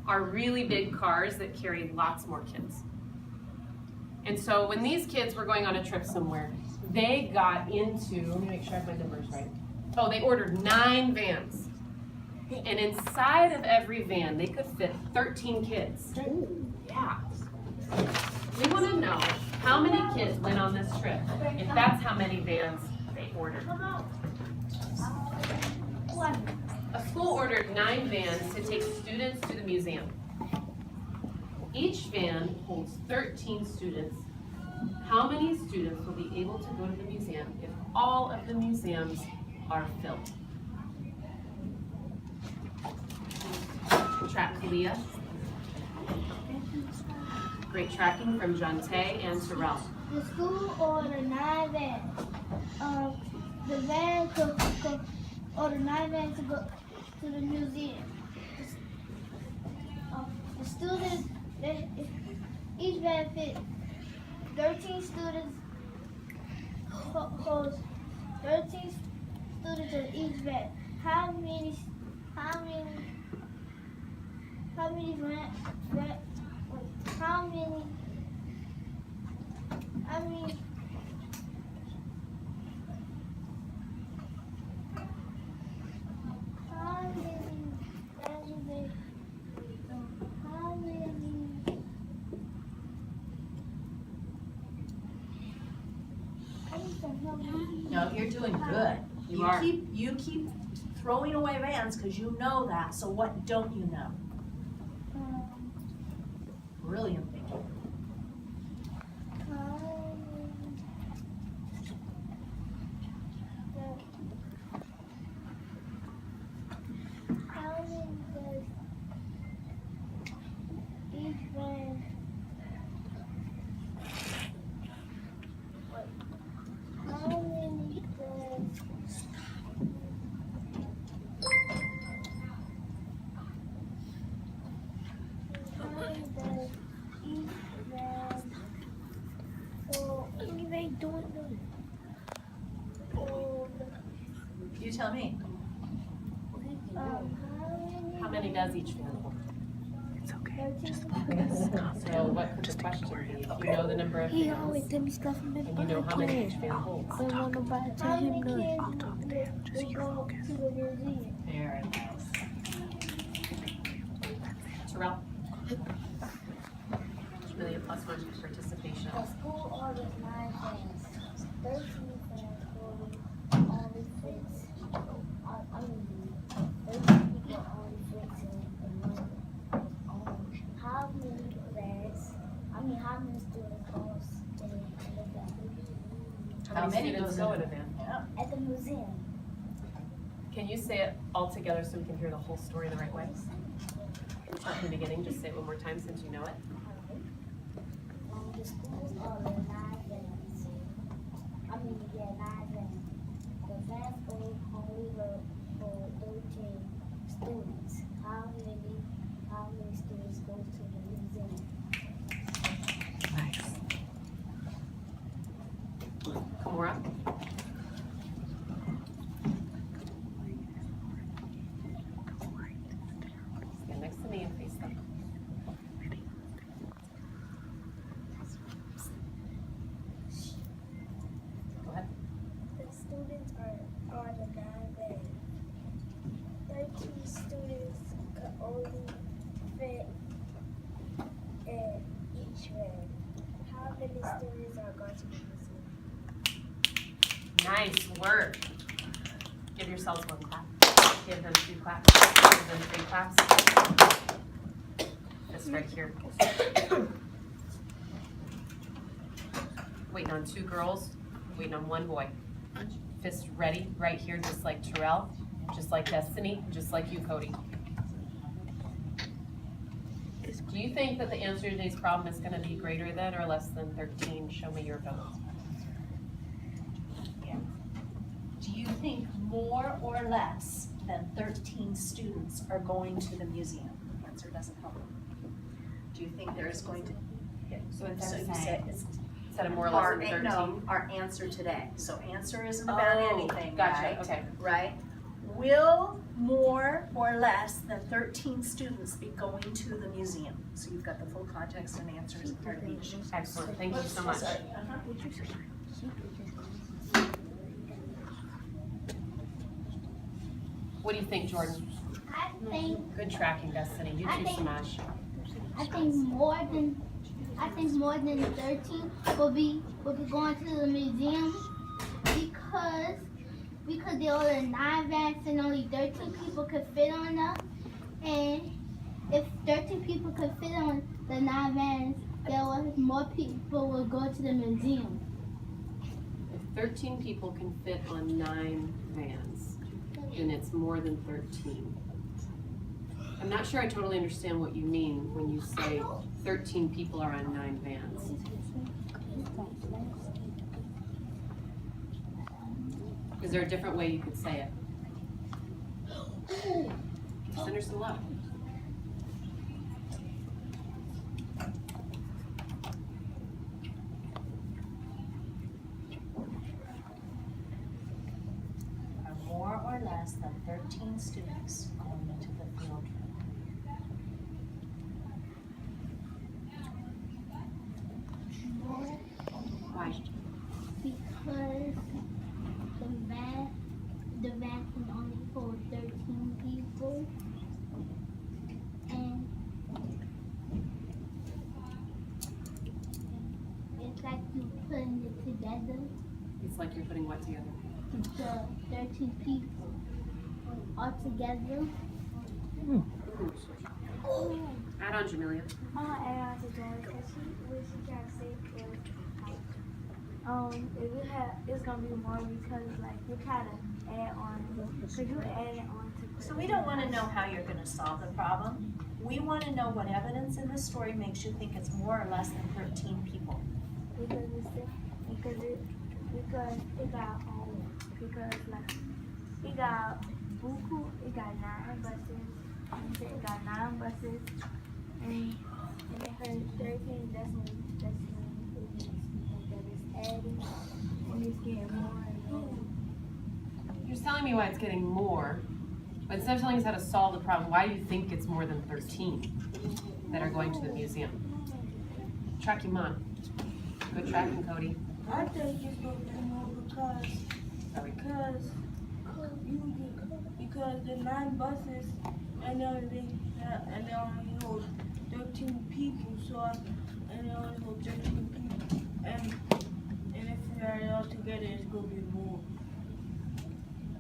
are really big cars that carry lots more kids. And so when these kids were going on a trip somewhere, they got into, let me make sure I have my numbers right. Oh, they ordered 9 vans. And inside of every van, they could fit 13 kids. Yeah. We want to know how many kids went on this trip, if that's how many vans they ordered. A school ordered 9 vans to take students to the museum. Each van holds 13 students. How many students will be able to go to the museum if all of the museums are filled? Track Kalia. Great tracking from Jante and Terrell. The school ordered 9 vans. The van could order 9 vans to go to the museum. The students, each van fit 13 students. Holds 13 students in each van. How many No, you're doing good. You keep throwing away vans because you know that. So what don't you know? Brilliant thinking. How many does each van? How many does? You tell me. How many does each van hold? It's okay. Just focus. So what could the question be? If you know the number of He vans, always tell me stuff in and you know how many each van holds. I want nobody to tell him nothing. I'll talk to him. Just you focus. Very nice. Terrell? It's really a +1 for participation. The school ordered 9 vans. 13 vans only fits. 13 people only fits in one. How many vans? How many students goes in the van? How many students go in a van? Yeah. At the museum. Can you say it all together so we can hear the whole story the right way? Start from the beginning, just say it one more time since you know it. The schools ordered 9 vans. 9 vans. The vans only were for 13 students. How many students go to the museum? Nice. Kamora? Stand next to me and face them. Go ahead. The students are on the 9 vans. 13 students could only fit in each van. How many students are going to the museum? Nice work. Give yourselves one clap. Give them 2 claps. Give them 3 claps. This right here. Waiting on 2 girls, waiting on 1 boy. Fist ready, right here, just like Terrell, just like Destiny, just like you, Cody. Do you think that the answer to today's problem is going to be greater than or less than 13? Show me your vote. Yeah. Do you think more or less than 13 students are going to the museum? The answer doesn't help. Do you think there is going to? Yeah. So it's So you saying said it's instead of more or less than 13? No, our answer today. So answer isn't about anything, Gotcha, right? okay. Right? Will more or less than 13 students be going to the museum? So you've got the full context and answer as part of each. Excellent, thank you so much. Sorry. What do you think, Jordan? I think Good tracking, Destiny. You I too, think- Smash. I think more than 13 will be going to the museum because there are 9 vans and only 13 people could fit on them. And if 13 people could fit on the 9 vans, there was more people will go to the museum. If 13 people can fit on 9 vans, then it's more than 13. I'm not sure I totally understand what you mean when you say 13 people are on 9 vans. Is there a different way you could say it? Send her some love. Are more or less than 13 students going into the field trip? Why? Because the van can only hold 13 people, and it's like you putting it together, It's like you're putting what together? the 13 people all together. Add on, Jamelia. I want to add on to Jen because what she trying to say is like, if we have, it's gonna be more because like we kind of add on, because you add it on to. So we don't want to know how you're going to solve the problem. We want to know what evidence in the story makes you think it's more or less than 13 people. Because because it got because like it got buku, it got 9 buses, and it got 9 buses, and it had 13 decimals that is adding, and it's getting more and more. You're telling me why it's getting more, but instead of telling us how to solve the problem, why do you think it's more than 13 that are going to the museum? Track him on. Good tracking, Cody. I think it's gonna be more because Sorry. because the 9 buses and they only hold 13 people, so and they only hold 13 people, and if we add it all together, it's gonna be more.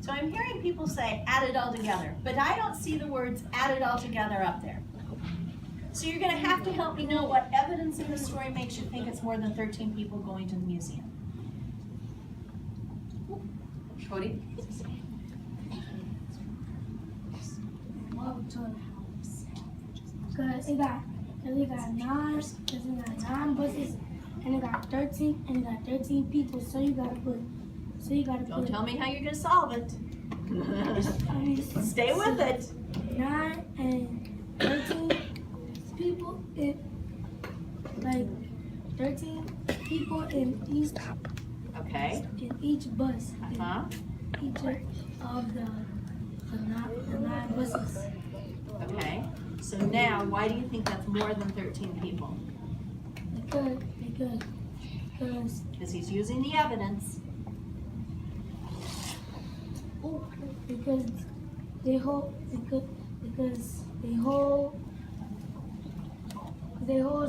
So I'm hearing people say add it all together, but I don't see the words add it all together up there. So you're going to have to help me know what evidence in the story makes you think it's more than 13 people going to the museum. Cody? Cause it got 9 buses, and it got 13, and it got 13 people. So you gotta put. Don't tell me how you're going to solve it. Stay with it. 9 and 13 people. Like 13 people in Okay. each bus. Uh-huh. Each of the 9 buses. Okay. So now, why do you think that's more than 13 people? Because he's using the evidence. Because they hold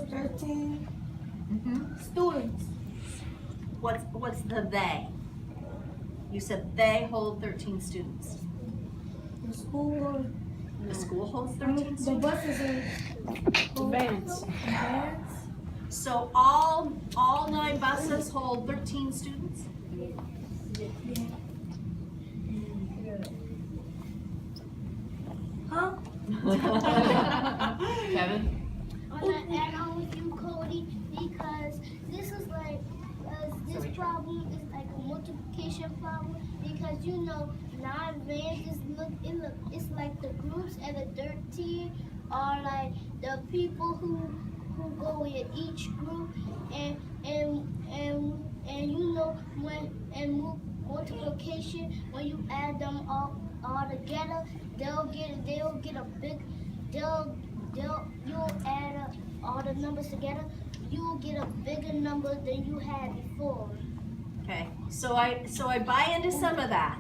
13 students. What's the they? You said they hold 13 students. The school, The school holds 13 the students? buses are Vans. vans. So all 9 buses hold 13 students? Huh? Kevin? I'm gonna add on with you, Cody, because this is like this problem is like a multiplication problem because 9 vans it's like the groups, and the 13 are like the people who go in each group, and when multiplication, when you add them all all together, they'll get a big, you'll add up all the numbers together, you'll get a bigger number than you had before. Okay, so I buy into some of that.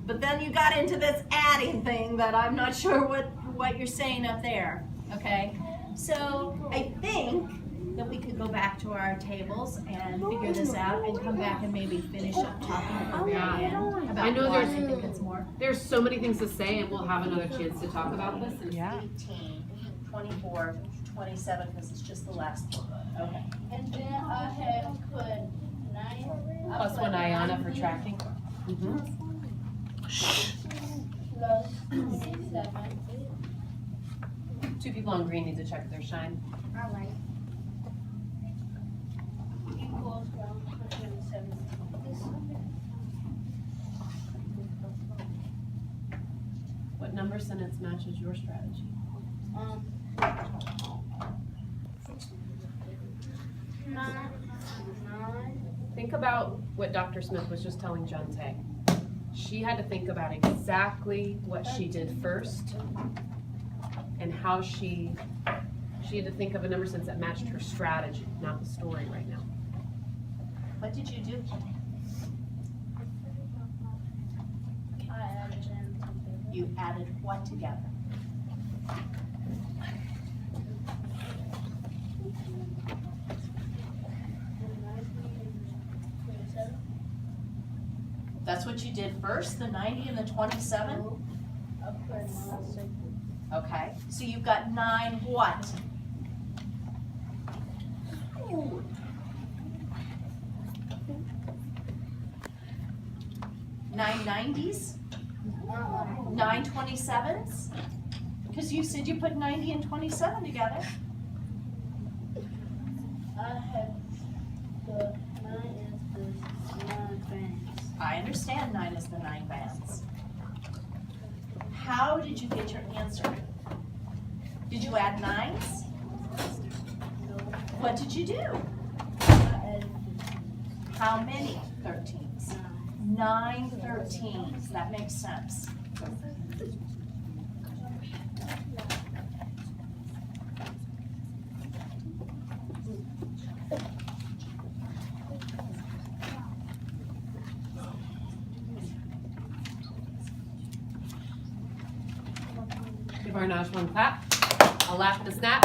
But then you got into this adding thing that I'm not sure what you're saying up there, okay? So I think that we could go back to our tables and figure this out and come back and maybe finish up talking at the very end I about know why I there's- think it's more. There's so many things to say, and we'll have another chance to talk about this. And 18, 24, 27, because it's just the last one. Okay. And then I have put 9. plus one ion for tracking. Plus 27. 2 people on green need to check their shine. Alright. Equals 127. What number sentence matches your strategy? 9. Think about what Dr. Smith was just telling Jonte. She had to think about exactly what she did first and how she had to think of a number sense that matched her strategy, not the story right now. What did you do? I added them together. You added what together? That's what you did first, the 90 and the 27? Okay, so you've got 9 what? Ooh. 9 90s? 9 27s? Because you said you put 90 and 27 together. I have the 9 is the 9 bands. I understand 9 is the 9 bands. How did you get your answer? Did you add 9s? What did you do? I added How many 13s? 9 13s. That makes sense. Give our Naj one clap, a laugh and a snap.